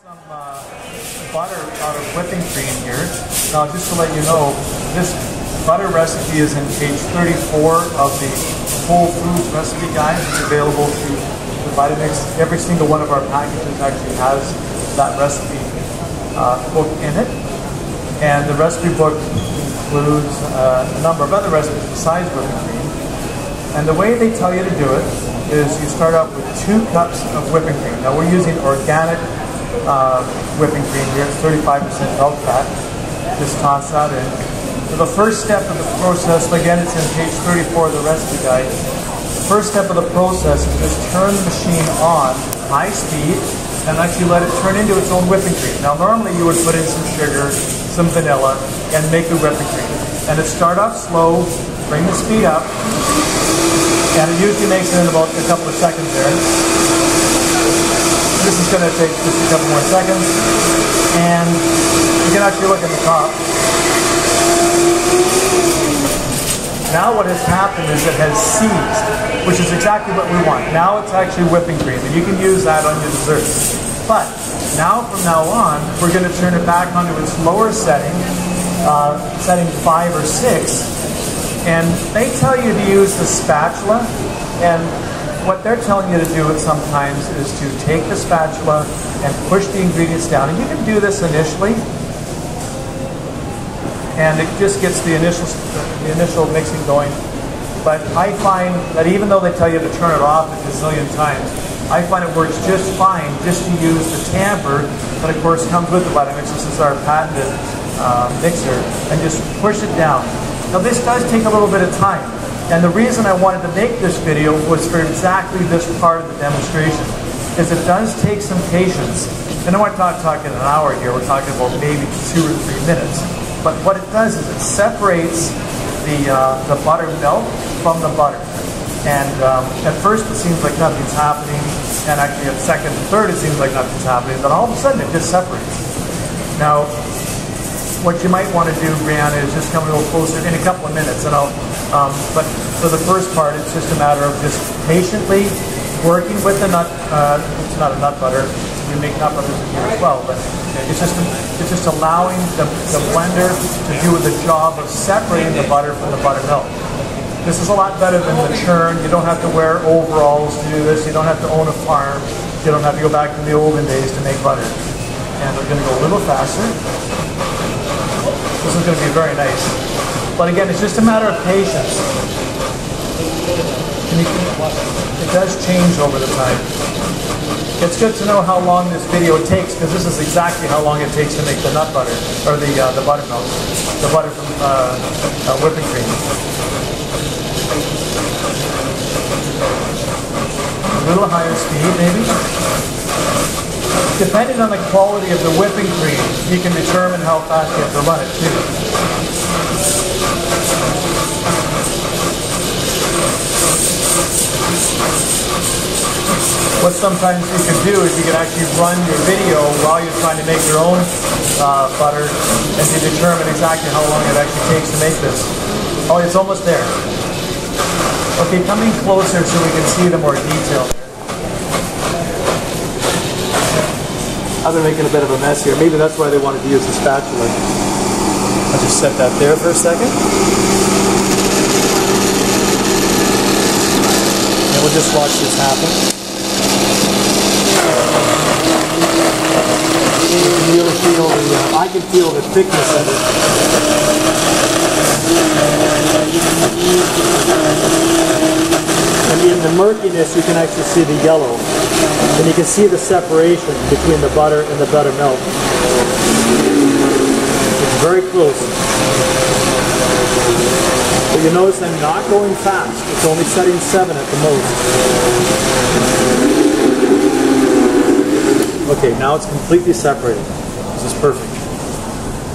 Some butter out of whipping cream here. Now, just to let you know, this butter recipe is in page 34 of the Whole Foods recipe guide. It's available through the Vitamix. Every single one of our packages actually has that recipe book in it. And the recipe book includes a number of other recipes besides whipping cream. And the way they tell you to do it is you start out with 2 cups of whipping cream. Now, we're using organic whipping cream here. It's 35% milk fat. Just toss that in. So the first step of the process, again, it's in page 34 of the recipe guide. The first step of the process is just turn the machine on high speed and actually let it turn into its own whipping cream. Now, normally you would put in some sugar, some vanilla, and make the whipping cream. And it start off slow, bring the speed up, and it usually makes it in about a couple of seconds there. This is going to take just a couple more seconds, and you can actually look at the top. Now what has happened is it has seized, which is exactly what we want. Now it's actually whipping cream, and you can use that on your desserts. But now, from now on, we're going to turn it back onto its lower setting, setting 5 or 6, and they tell you to use the spatula, and what they're telling you to do it sometimes is to take the spatula and push the ingredients down. And you can do this initially, and it just gets the initial mixing going. But I find that even though they tell you to turn it off a gazillion times, I find it works just fine just to use the tamper that of course comes with the Vitamix. This is our patented mixer, and just push it down. Now this does take a little bit of time. And the reason I wanted to make this video was for exactly this part of the demonstration, is it does take some patience. And I'm not talking an hour here, we're talking about maybe 2 or 3 minutes. But what it does is it separates the buttermilk from the butter. And at first it seems like nothing's happening, and actually at second and third it seems like nothing's happening, but all of a sudden it just separates. Now, what you might want to do, Brianna, is just come a little closer in a couple of minutes, and but for the first part, it's just a matter of just patiently working with the nut. It's not a nut butter. We make nut butters in here as well, but it's just allowing the blender to do the job of separating the butter from the buttermilk. This is a lot better than the churn. You don't have to wear overalls to do this. You don't have to own a farm. You don't have to go back to the olden days to make butter. And we're going to go a little faster. This is going to be very nice. But again, it's just a matter of patience. It does change over the time. It's good to know how long this video takes, because this is exactly how long it takes to make the nut butter, or the buttermilk, the butter from whipping cream. A little higher speed, maybe. Depending on the quality of the whipping cream, you can determine how fast you have to run it too. What sometimes you can do is you can actually run your video while you're trying to make your own butter, and to determine exactly how long it actually takes to make this. Oh, it's almost there. Okay, coming closer so we can see the more detail. I've been making a bit of a mess here. Maybe that's why they wanted to use the spatula. I'll just set that there for a second. And we'll just watch this happen. You can really feel I can feel the thickness of it. And in the murkiness, you can actually see the yellow. And you can see the separation between the butter and the buttermilk. It's very close. But you notice I'm not going fast. It's only setting 7 at the most. Okay, now it's completely separated. This is perfect.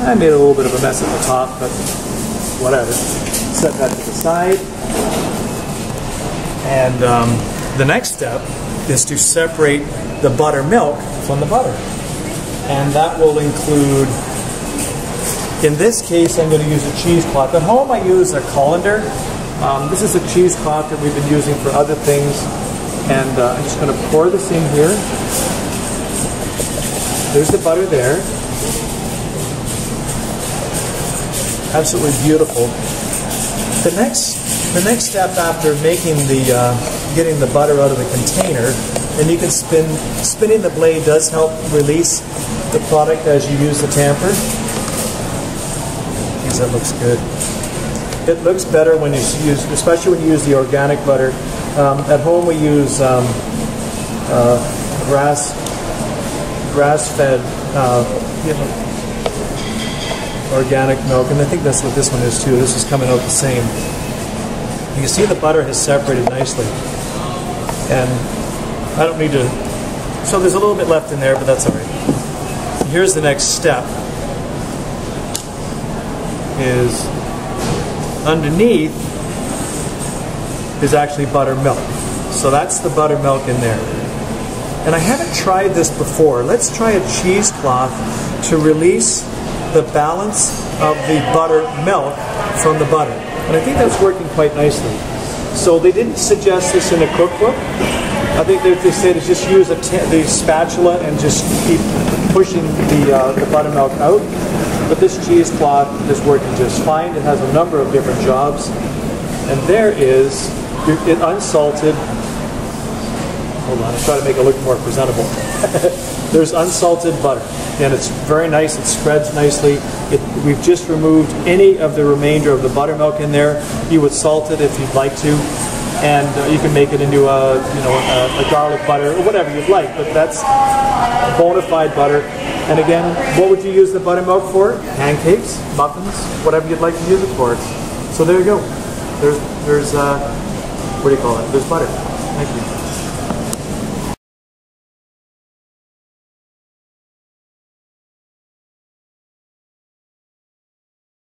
I made a little bit of a mess at the top, but whatever. Set that to the side. And the next step is to separate the buttermilk from the butter. And that will include, in this case, I'm going to use a cheesecloth. At home I use a colander. This is a cheesecloth that we've been using for other things. And I'm just going to pour this in here. There's the butter there. Absolutely beautiful. The next step after making getting the butter out of the container, and you can spinning the blade does help release the product as you use the tamper. Geez, that looks good. It looks better when you use, especially when you use the organic butter. At home we use grass-fed organic milk, and I think that's what this one is too. This is coming out the same. You can see the butter has separated nicely, and I don't need to, so there's a little bit left in there, but that's all right. Here's the next step, is underneath is actually buttermilk. So that's the buttermilk in there. And I haven't tried this before. Let's try a cheesecloth to release the balance of the buttermilk from the butter. And I think that's working quite nicely. So they didn't suggest this in a cookbook. I think they said to just use the spatula and just keep pushing the buttermilk out. But this cheesecloth is working just fine. It has a number of different jobs. And there is it unsalted. Hold on, I'm trying to make it look more presentable. There's unsalted butter, and it's very nice. It spreads nicely. We've just removed any of the remainder of the buttermilk in there. You would salt it if you'd like to, and you can make it into a garlic butter or whatever you'd like. But that's bona fide butter. And again, what would you use the buttermilk for? Pancakes, muffins, whatever you'd like to use it for. So there you go. There's what do you call it? There's butter. Thank you.